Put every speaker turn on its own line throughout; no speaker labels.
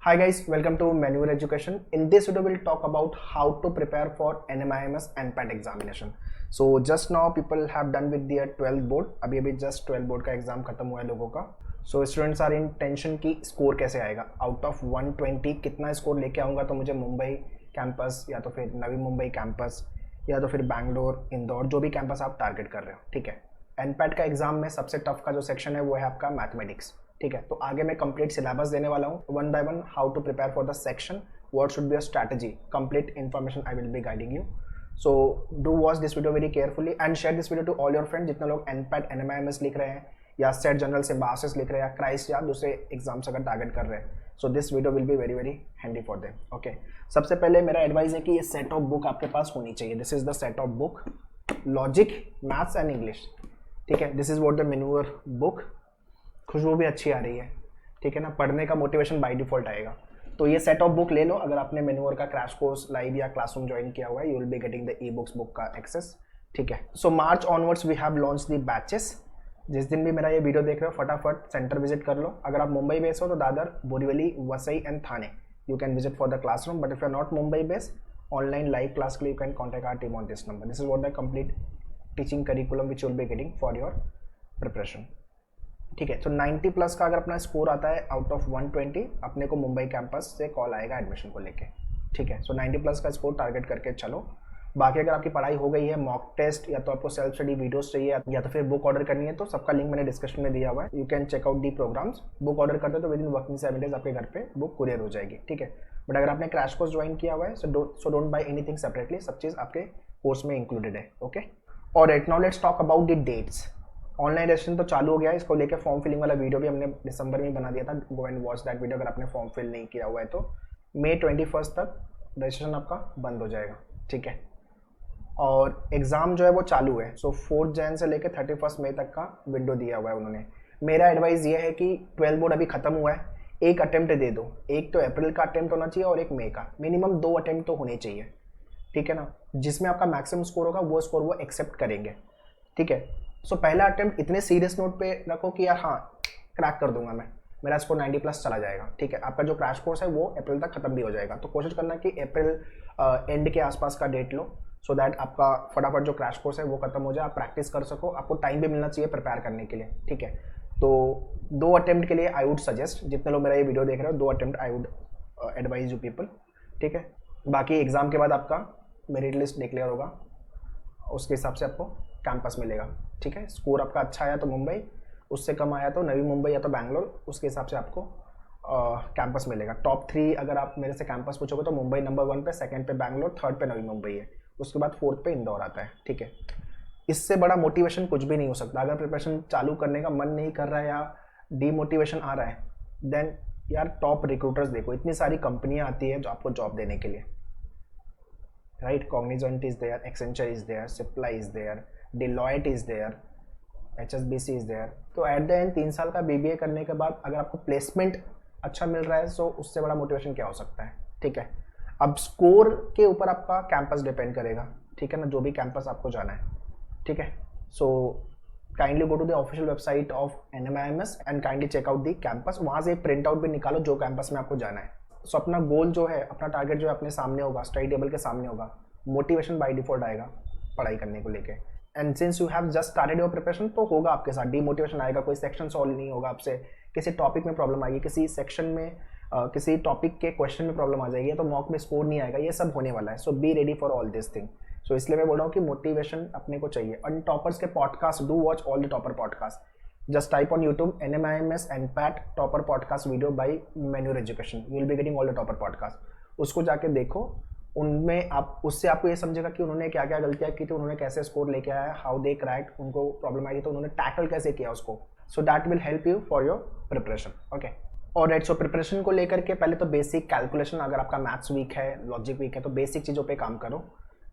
Hi guys, welcome to Manual Education. In this video, we'll talk about how to prepare for NMIMS and PAT examination. So just now people have done with their 12th board. अभी just 12th board का exam खत्म हुआ है लोगों का. So students are in tension कि score कैसे आएगा. आउट ऑफ 120 कितना स्कोर लेके आऊँगा तो मुझे मुंबई कैंपस या तो फिर नवी मुंबई कैंपस या तो फिर बैंगलोर, इंदौर, जो भी कैंपस आप टारगेट कर रहे हो, ठीक है. एनपैट का एग्जाम में सबसे टफ का जो सेक्शन है वो है आपका मैथमेटिक्स, ठीक है. तो आगे मैं कंप्लीट सिलेबस देने वाला हूँ, one by one, how to prepare for the section, what should be your strategy, complete information I will be guiding you. So do watch this video very carefully and share this video to all your friend. जितने लोग एनपैट NMIMS लिख रहे हैं या set general से बासिस लिख रहे हैं या क्राइस्ट या दूसरे एग्जाम्स अगर टारगेट कर रहे हैं, so this video will be very very handy for them. Okay, सबसे पहले मेरा एडवाइस है कि ये सेट ऑफ बुक आपके पास होनी चाहिए. This is the set of book, logic, maths and English, ठीक है. दिस इज वॉट द मेन्यूअर बुक. खुशबू भी अच्छी आ रही है, ठीक है ना. पढ़ने का मोटिवेशन बाय डिफॉल्ट आएगा. तो ये सेट ऑफ बुक ले लो. अगर आपने मेन्यूअर का क्रैश कोर्स लाइव या क्लासरूम ज्वाइन किया हुआ है, you will be getting the e books book का एक्सेस, ठीक है. So March onwards we have launch the batches. जिस दिन भी मेरा ये वीडियो देख रहे हो, फटाफट सेंटर विजिट कर लो. अगर आप मुंबई बेस हो तो Dadar, Borivali, Vasai and Thane you can visit for the classroom. But if you are not Mumbai base, online live class के लिए you can contact our team on this number. This is what the complete teaching curriculum which you will be getting for your preparation, ठीक है. तो 90 plus का अगर अपना score आता है आउट ऑफ 120, अपने को मुंबई कैंपस से कॉल आएगा एडमिशन को लेके, ठीक है. सो 90 प्लस का स्कोर टारगेट करके चलो. बाकी अगर आपकी पढ़ाई हो गई है, मॉक टेस्ट या तो आपको सेल्फ स्टडी वीडियोस चाहिए या तो फिर बुक ऑर्डर करनी है, तो सबका लिंक मैंने डिस्क्रिप्शन में दिया हुआ है. You can check out the programs. Book order करते तो विद इन वर्किंग 7 डेज आपके घर पे बुक कुरियर हो जाएगी, ठीक है. बट अगर आपने क्रैश कोर्स ज्वाइन किया हुआ है, so don't buy anything separately. सब चीज़ आपके कोर्स में इंक्लूडेड है, ओके. और right now let's talk about the dates. Online registration तो चालू हो गया है. इसको लेकर फॉर्म फिलिंग वाला वीडियो भी हमने दिसंबर में बना दिया था. Go and watch that video अगर आपने फॉर्म फिल नहीं किया हुआ है तो. मई 21 तक रजिस्ट्रेशन आपका बंद हो जाएगा, ठीक है. और एग्ज़ाम जो है वो चालू है. सो 4 जैन से लेकर 31 मई तक का विंडो दिया हुआ है उन्होंने. मेरा एडवाइस ये है कि 12 बोर्ड अभी खत्म हुआ है, एक अटेम्प्ट दे दो. एक तो अप्रैल का अटेम्प्ट होना चाहिए और एक मई का. मिनिमम 2 अटेम्प्ट तो होने चाहिए, ठीक है ना. जिसमें आपका मैक्सिमम स्कोर होगा वो स्कोर वो एक्सेप्ट करेंगे, ठीक है. सो पहला अटेम्प्ट इतने सीरियस नोट पे रखो कि यार हाँ, क्रैक कर दूंगा मैं, मेरा स्कोर 90 प्लस चला जाएगा, ठीक है. आपका जो क्रैश कोर्स है वो अप्रैल तक खत्म भी हो जाएगा. तो कोशिश करना कि अप्रैल एंड के आसपास का डेट लो, सो दैट आपका फटाफट जो क्रैश कोर्स है वो खत्म हो जाए, आप प्रैक्टिस कर सको. आपको टाइम भी मिलना चाहिए प्रिपेयर करने के लिए, ठीक है. तो 2 अटेम्प्ट के लिए आई वुड सजेस्ट, जितने लोग मेरा ये वीडियो देख रहे हो, 2 attempt I would advise you people, ठीक है. बाकी एग्जाम के बाद आपका मेरिट लिस्ट डिक्लेयर होगा, उसके हिसाब से आपको कैंपस मिलेगा, ठीक है. स्कोर आपका अच्छा आया तो मुंबई, उससे कम आया तो नवी मुंबई या तो बैंगलोर, उसके हिसाब से आपको कैंपस मिलेगा. टॉप 3 अगर आप मेरे से कैंपस पूछोगे तो मुंबई नंबर 1 पे, सेकंड पे बैंगलोर, थर्ड पे नवी मुंबई है, उसके बाद 4th पे इंदौर आता है, ठीक है. इससे बड़ा मोटिवेशन कुछ भी नहीं हो सकता. अगर प्रिपरेशन चालू करने का मन नहीं कर रहा है या डीमोटिवेशन आ रहा है, देन यार टॉप रिक्रूटर्स देखो. इतनी सारी कंपनियां आती है जो आपको जॉब देने के लिए, right. Cognizant is there, Accenture is there, Cipla is there, Deloitte is there, HSBC is there. तो एट द एंड 3 साल का BBA करने के बाद अगर आपको प्लेसमेंट अच्छा मिल रहा है, सो उससे बड़ा मोटिवेशन क्या हो सकता है, ठीक है. अब स्कोर के ऊपर आपका कैंपस डिपेंड करेगा, ठीक है ना, जो भी कैंपस आपको जाना है, ठीक है. So kindly go to the official website of NMIMS and kindly check out the campus. वहाँ से एक प्रिंट आउट भी निकालो जो कैंपस में आपको जाना है. सो अपना गोल जो है, अपना टारगेट जो है अपने सामने होगा, स्टडी टेबल के सामने होगा. मोटिवेशन बाय डिफॉल्ट आएगा पढ़ाई करने को लेके. And since you have just started your preparation, तो होगा आपके साथ डीमोटिवेशन आएगा. कोई सेक्शन सॉल्व नहीं होगा आपसे, किसी टॉपिक में प्रॉब्लम आएगी, किसी सेक्शन में किसी टॉपिक के क्वेश्चन में प्रॉब्लम आ जाएगी, तो मॉक में स्कोर नहीं आएगा. ये सब होने वाला है. So be ready for all this thing. So इसलिए मैं बोल रहा हूँ कि मोटिवेशन अपने को चाहिए. और टॉपर्स के podcast, do watch all the topper podcast. Just type on YouTube NMIMS and PAT topper podcast video by manual education. You will be getting all the topper podcast. उसको जाके देखो. उनमें आप उससे आपको ये समझेगा कि उन्होंने क्या क्या गलतियाँ की थी, उन्होंने कैसे स्कोर लेके आया, हाउ दे क्रैक्ड, उनको प्रॉब्लम आई थी तो उन्होंने टैकल कैसे किया उसको. So that will help you for your preparation, okay. और राइट, सो प्रिपरेशन को लेकर के पहले तो बेसिक कैलकुलेशन, अगर आपका मैथ्स वीक है, लॉजिक वीक है, तो बेसिक चीज़ों पे काम करो.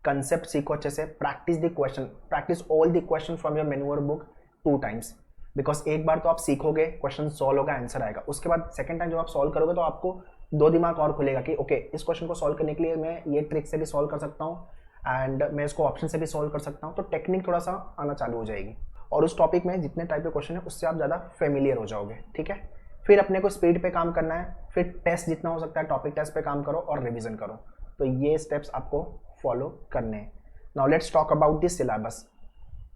कंसेप्ट सीखो अच्छे से. Practice the question, practice all the question from your मेन्यूअर बुक 2 टाइम्स. बिकॉज एक बार तो आप सीखोगे, क्वेश्चन सॉल्व होगा, आंसर आएगा. उसके बाद सेकंड टाइम जब आप सॉल्व करोगे तो आपको 2 दिमाग और खुलेगा कि ओके, इस क्वेश्चन को सॉल्व करने के लिए मैं ये ट्रिक से भी सॉल्व कर सकता हूँ एंड मैं इसको ऑप्शन से भी सॉल्व कर सकता हूँ. तो टेक्निक थोड़ा सा आना चालू हो जाएगी और उस टॉपिक में जितने टाइप के क्वेश्चन है उससे आप ज़्यादा फेमिलियर हो जाओगे, ठीक है. फिर अपने को स्पीड पे काम करना है, फिर टेस्ट जितना हो सकता है टॉपिक टेस्ट पे काम करो और रिवीजन करो। तो ये स्टेप्स आपको फॉलो करने हैं। Now let's talk about this syllabus.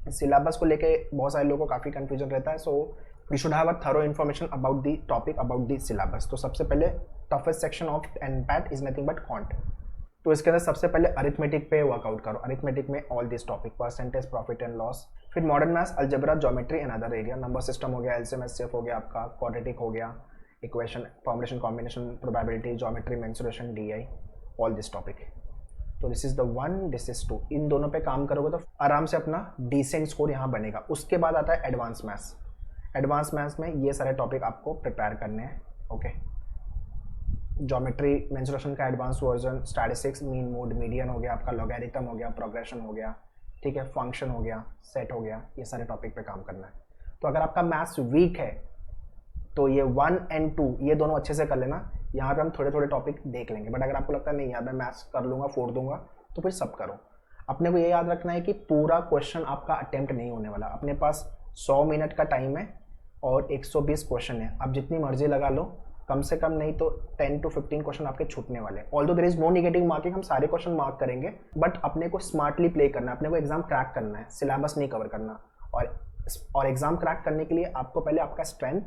Syllabus को लेके बहुत सारे लोगों को काफ़ी कंफ्यूजन रहता है, so we should have a thorough information about the topic, about the syllabus. तो सबसे पहले toughest section of NPAT is nothing but quant. तो इसके अंदर सबसे पहले अरिथमेटिक पे वर्कआउट करो। अरिथमेटिक में all this topic, percentage, profit and loss, फिर modern maths, algebra, geometry and other area, number system हो गया, एलसीएम एचसीएफ हो गया आपका, क्वाड्रेटिक हो गया, equation, formulation, combination, probability, geometry, mensuration, DI, all this topic. तो this is the 1, this is 2। इन दोनों पे काम करोगे तो आराम से अपना डिसेंट स्कोर यहाँ बनेगा। उसके बाद आता है एडवांस मैथ्स। एडवांस मैथ्स में ये सारे टॉपिक आपको प्रिपेयर करने हैं। ओके, ज्योमेट्री, मेंसुरेशन का advance version, statistics, mean, mode, median हो गया आपका, लॉगरिथम हो गया, प्रोग्रेशन हो गया, ठीक है, फंक्शन हो गया, सेट हो गया, ये सारे टॉपिक पे काम करना है। तो अगर आपका मैथ्स वीक है तो ये 1 and 2 ये दोनों अच्छे से कर लेना। यहाँ पे हम थोड़े थोड़े टॉपिक देख लेंगे, बट अगर आपको लगता है नहीं यार मैं मैथ्स कर लूँगा, फोड़ दूंगा, तो फिर सब करो। अपने को ये याद रखना है कि पूरा क्वेश्चन आपका अटेम्प्ट नहीं होने वाला। अपने पास 100 मिनट का टाइम है और 120 क्वेश्चन है। आप जितनी मर्जी लगा लो, कम से कम नहीं तो 10 to 15 क्वेश्चन आपके छूटने वाले हैं। Although there is no negative marking, हम सारे क्वेश्चन मार्क करेंगे, बट अपने को स्मार्टली प्ले करना है, अपने को एग्जाम क्रैक करना है, सिलेबस नहीं कवर करना। और एग्जाम क्रैक करने के लिए आपको पहले आपका स्ट्रेंथ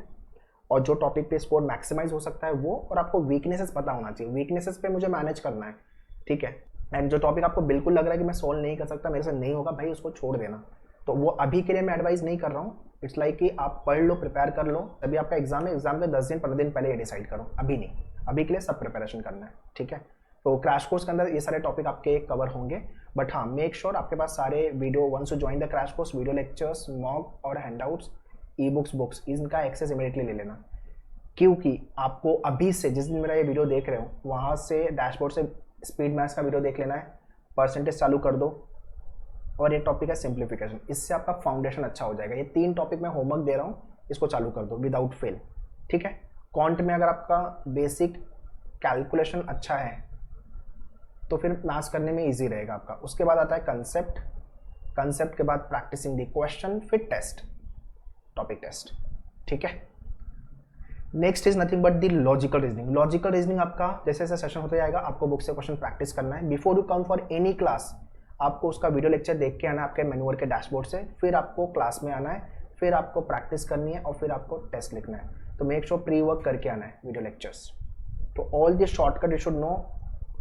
और जो टॉपिक पे स्कोर मैक्सिमाइज हो सकता है वो, और आपको वीकनेसेस पता होना चाहिए। वीकनेसेस पे मुझे मैनेज करना है, ठीक है। एंड जो टॉपिक आपको बिल्कुल लग रहा है कि मैं सोल्व नहीं कर सकता, मेरे से नहीं होगा, भाई उसको छोड़ देना। तो वो अभी के लिए मैं एडवाइस नहीं कर रहा हूँ। इट्स लाइक कि आप पढ़ लो, प्रिपेयर कर लो, तभी आपका एग्जाम है। एग्जाम के 10 दिन 15 दिन पहले ये डिसाइड करो, अभी नहीं। अभी के लिए सब प्रिपरेशन करना है, ठीक है। तो क्रैश कोर्स के अंदर ये सारे टॉपिक आपके कवर होंगे, बट हाँ मेक श्योर आपके पास सारे video, once you join the crash course, video lectures, mock और हैंडआउट्स, ई बुक्स, इनका एक्सेस इमीडिएटली ले लेना। क्योंकि आपको अभी से, जिस दिन मेरा ये वीडियो देख रहे हो, वहाँ से डैशबोर्ड से स्पीड मैथ्स का वीडियो देख लेना है, परसेंटेज चालू कर दो, और ये टॉपिक है सिंप्लीफिकेशन। इससे आपका फाउंडेशन अच्छा हो जाएगा। ये 3 टॉपिक मैं होमवर्क दे रहा हूँ, इसको चालू कर दो विदाउट फेल, ठीक है। क्वांट में अगर आपका बेसिक कैलकुलेशन अच्छा है तो फिर मैथ्स करने में ईजी रहेगा आपका। उसके बाद आता है कंसेप्ट, कंसेप्ट के बाद प्रैक्टिसिंग द क्वेश्चन, फिर टेस्ट, टॉपिक टेस्ट, ठीक है। Next is nothing but the logical reasoning. Logical reasoning आपका जैसे जैसे सेशन होता जाएगा आपको बुक से क्वेश्चन प्रैक्टिस करना है। Before you come for any class आपको उसका वीडियो लेक्चर देख के आना है आपके मेन्यूअर के डैशबोर्ड से, फिर आपको क्लास में आना है, फिर आपको प्रैक्टिस करनी है और फिर आपको टेस्ट लिखना है। तो मेक श्योर प्री वर्क करके आना है वीडियो लेक्चर्स। तो all this shortcut you should know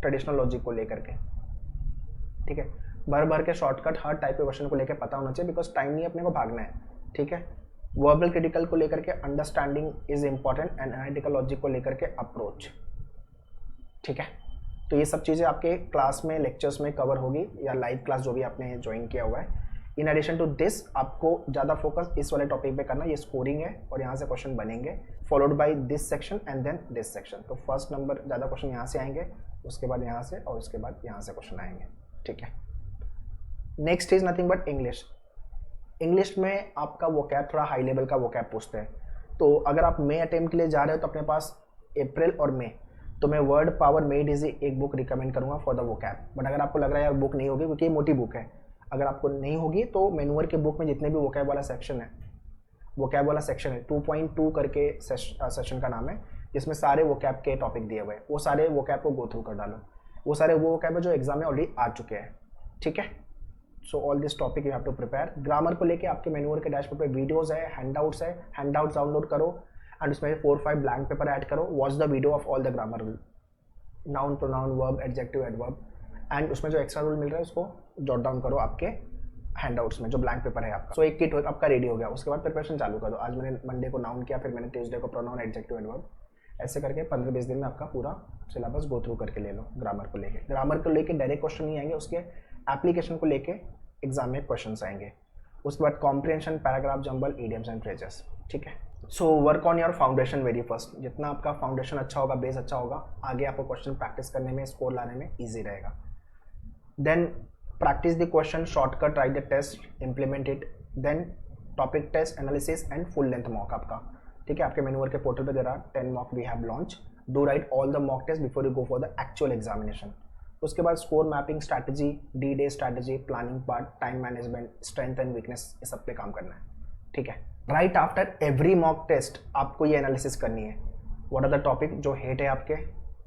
traditional logic को लेकर के, ठीक है। भर भर के शॉर्टकट हर टाइप के क्वेश्चन को लेकर पता होना चाहिए, बिकॉज टाइम नहीं अपने को भागना है, ठीक है। वर्बल क्रिटिकल को लेकर के understanding is important, and analytical logic को लेकर के अप्रोच, ठीक है। तो ये सब चीज़ें आपके क्लास में, लेक्चर्स में कवर होगी, या लाइव क्लास जो भी आपने ज्वाइन किया हुआ है। इन एडिशन टू दिस आपको ज़्यादा फोकस इस वाले टॉपिक पे करना। ये स्कोरिंग है और यहाँ से क्वेश्चन बनेंगे, followed by this section and then this section. तो फर्स्ट नंबर ज़्यादा क्वेश्चन यहाँ से आएंगे, उसके बाद यहाँ से, और उसके बाद यहाँ से क्वेश्चन आएंगे, ठीक है। Next is nothing but English. English में आपका वोकैब थोड़ा हाई लेवल का वोकैब पूछते हैं। तो अगर आप मे अटेम्प्ट के लिए जा रहे हो तो अपने पास अप्रैल और मई, तो मैं वर्ड पावर मेड इजी एक बुक रिकमेंड करूंगा फॉर द वोकैब। बट अगर आपको लग रहा है यार बुक नहीं होगी, क्योंकि ये मोटी बुक है, अगर आपको नहीं होगी तो मेन्यूअर के बुक में जितने भी वोकैब वाला सेक्शन है, वोकैब वाला सेक्शन है 2.2 करके सेशन का नाम है, जिसमें सारे वोकैब के टॉपिक दिए हुए हैं। वो सारे वोकैब को गो थ्रू कर डालो। वो सारे वो वोकैब है जो एग्जाम में ऑलरेडी आ चुके हैं, ठीक है। So all this topic you have to prepare. Grammar को लेके आपके मेन्यूअर के डैशबोर्ड पे वीडियोस है, हैंडआउट्स है, हैंडआउट्स डाउनलोड करो एंड उसमें 4-5 ब्लैंक पेपर ऐड करो। Watch the video of all the grammar rule, noun, pronoun, verb, adjective, adverb, and उसमें जो एक्स्ट्रा रूल मिल रहा है उसको जॉट डाउन करो आपके हैंडआउट्स में, जो ब्लैंक पेपर है आपका। सो एक किट आपका रेडी हो गया। उसके बाद प्रिपरेशन चालू कर दो। आज मैंने मंडे को नाउन किया, फिर मैंने ट्यूसडे को प्रोनाउन, एडजेक्टिव, एडवर्ब, ऐसे करके 15-20 दिन में आपका पूरा सिलेबस गो थ्रू करके ले लो। ग्रामर को लेके, ग्रामर को लेके डायरेक्ट क्वेश्चन नहीं आएंगे, उसके एप्लीकेशन को लेके एग्जाम में क्वेश्चन आएंगे। उसके बाद comprehension, paragraph, jumble, idioms and phrases, ठीक है। So work on your foundation very first. जितना आपका फाउंडेशन अच्छा होगा, बेस अच्छा होगा, आगे आपको क्वेश्चन प्रैक्टिस करने में, स्कोर लाने में ईजी रहेगा। Then practice the question, shortcut, write the test, implement it, then topic test, analysis and full length mock आपका, ठीक है। आपके मेन्यूअर के पोर्टल पे there are 10 mock we have launch. Do write all the mock test before you go for the actual examination. उसके बाद score mapping, strategy, D-Day strategy, planning part, time management, strength and weakness, ये सब पे काम करना है, ठीक है। Right after every mock test आपको ये एनालिसिस करनी है, व्हाट आर द टॉपिक जो हेट है आपके,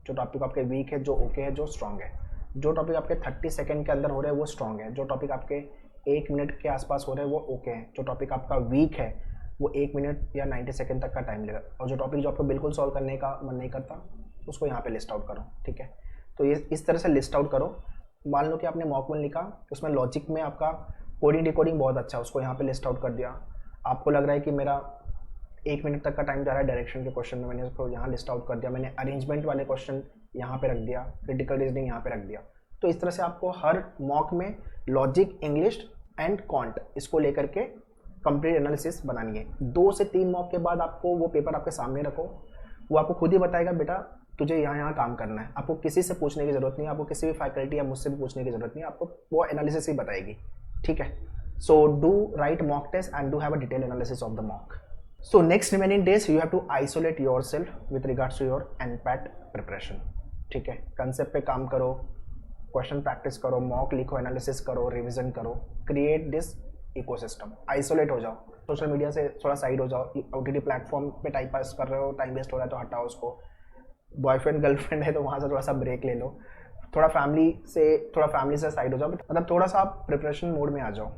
जो टॉपिक आपके वीक है, जो ओके है, जो स्ट्रॉन्ग है। जो टॉपिक आपके 30 सेकेंड के अंदर हो रहे हैं वो स्ट्रॉन्ग है, जो टॉपिक आपके 1 मिनट के आसपास हो रहे हैं वो ओके है, जो टॉपिक आपका वीक है वो 1 मिनट या 90 सेकेंड तक का टाइम लेगा, और जो टॉपिक जो आपको बिल्कुल सॉल्व करने का मन नहीं करता उसको यहाँ पे लिस्ट आउट करो। ठीक है, तो ये इस तरह से लिस्ट आउट करो। मान लो कि आपने मॉक में लिखा, उसमें लॉजिक में आपका कोडिंग डिकोडिंग बहुत अच्छा है, उसको यहाँ पे लिस्ट आउट कर दिया। आपको लग रहा है कि मेरा 1 मिनट तक का टाइम जा रहा है डायरेक्शन के क्वेश्चन में, मैंने उसको यहाँ लिस्ट आउट कर दिया। मैंने अरेंजमेंट वाले क्वेश्चन यहाँ पे रख दिया, क्रिटिकल रीजनिंग यहाँ पे रख दिया। तो इस तरह से आपको हर मॉक में लॉजिक, इंग्लिश एंड क्वांट इसको लेकर के कंप्लीट एनालिसिस बनानी है। 2 से 3 मॉक के बाद आपको वो पेपर आपके सामने रखो, वो आपको खुद ही बताएगा बेटा तुझे यहाँ काम करना है। आपको किसी से पूछने की जरूरत नहीं है, आपको किसी भी फैकल्टी या मुझसे भी पूछने की जरूरत नहीं है, आपको वो एनालिसिस ही बताएगी। ठीक है, so do write mock test and do have a detail analysis of the mock. So next remaining days you have to isolate yourself with regards to your NPAT preparation. ठीक है, concept पे काम करो, question practice करो, mock लिखो, analysis करो, revision करो, create this ecosystem. Isolate हो जाओ, सोशल मीडिया से थोड़ा साइड हो जाओ। ओटीटी प्लेटफॉर्म पे टाइम पास कर रहे हो, टाइम वेस्ट हो रहा है तो हटाओ उसको। बॉयफ्रेंड गर्लफ्रेंड है तो वहाँ से थोड़ा सा ब्रेक ले लो, थोड़ा फैमिली से साइड हो जाओ, मतलब थोड़ा सा आप प्रिपरेशन मोड में आ जाओ।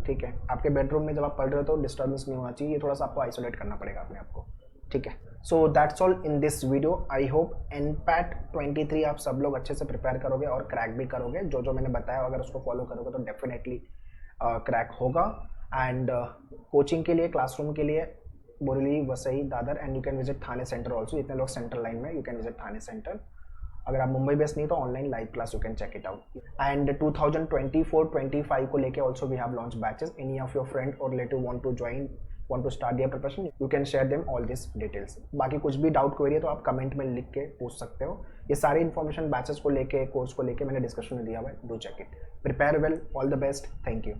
ठीक है, आपके बेडरूम में जब आप पढ़ रहे हो तो डिस्टर्बेंस नहीं होना चाहिए, ये थोड़ा सा आपको आइसोलेट करना पड़ेगा अपने आप को। ठीक है, so that's all in this video. I hope NPAT 23 आप सब लोग अच्छे से प्रिपेयर करोगे और क्रैक भी करोगे। जो जो मैंने बताया अगर उसको फॉलो करोगे तो डेफिनेटली क्रैक होगा। एंड कोचिंग के लिए, क्लासरूम के लिए Borivali, Vasai, Dadar and you can visit Thane centre also. इतने लोग सेंट्रल लाइन में, you can visit Thane centre. अगर आप मुंबई बेस्ड नहीं तो online live class you can check it out. And 2024-25 को लेके also we have launch batches. Any of your friend और relative want to start their preparation, you can share them all these details। बाकी कुछ भी doubt query है तो आप comment में लिख के पूछ सकते हो। ये सारी इन्फॉर्मेशन बैचेस को लेके, कोर्स को लेके मैंने डिस्कशन में दिया हुआ है, do check it. Prepare well, all the best, thank you.